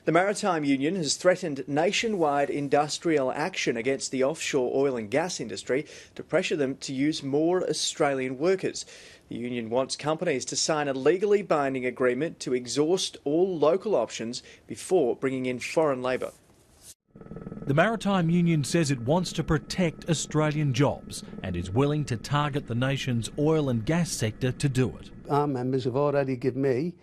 The Maritime Union has threatened nationwide industrial action against the offshore oil and gas industry to pressure them to use more Australian workers. The union wants companies to sign a legally binding agreement to exhaust all local options before bringing in foreign labour. The Maritime Union says it wants to protect Australian jobs and is willing to target the nation's oil and gas sector to do it. Our members have already given me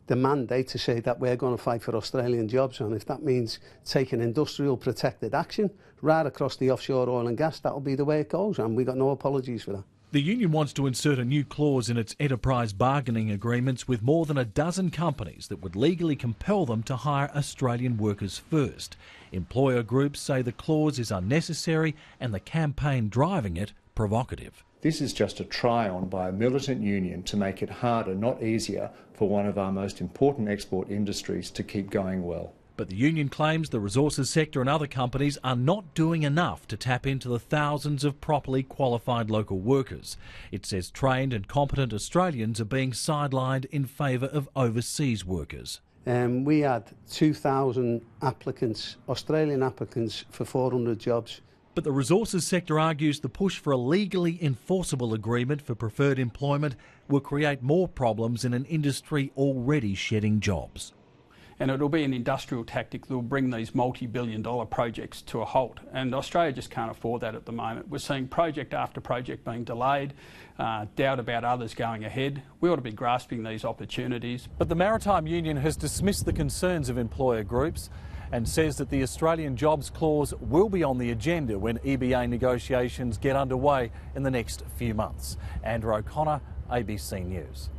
the mandate to say that we're going to fight for Australian jobs, and if that means taking industrial protected action right across the offshore oil and gas, that'll be the way it goes, and we've got no apologies for that. The union wants to insert a new clause in its enterprise bargaining agreements with more than a dozen companies that would legally compel them to hire Australian workers first. Employer groups say the clause is unnecessary and the campaign driving it provocative. This is just a try-on by a militant union to make it harder, not easier, for one of our most important export industries to keep going well. But the union claims the resources sector and other companies are not doing enough to tap into the thousands of properly qualified local workers. It says trained and competent Australians are being sidelined in favour of overseas workers. We had 2,000 applicants, Australian applicants, for 400 jobs. But the resources sector argues the push for a legally enforceable agreement for preferred employment will create more problems in an industry already shedding jobs. And it'll be an industrial tactic that will bring these multi-billion-dollar projects to a halt. And Australia just can't afford that at the moment. We're seeing project after project being delayed, doubt about others going ahead. We ought to be grasping these opportunities. But the Maritime Union has dismissed the concerns of employer groups and says that the Australian Jobs Clause will be on the agenda when EBA negotiations get underway in the next few months. Andrew O'Connor, ABC News.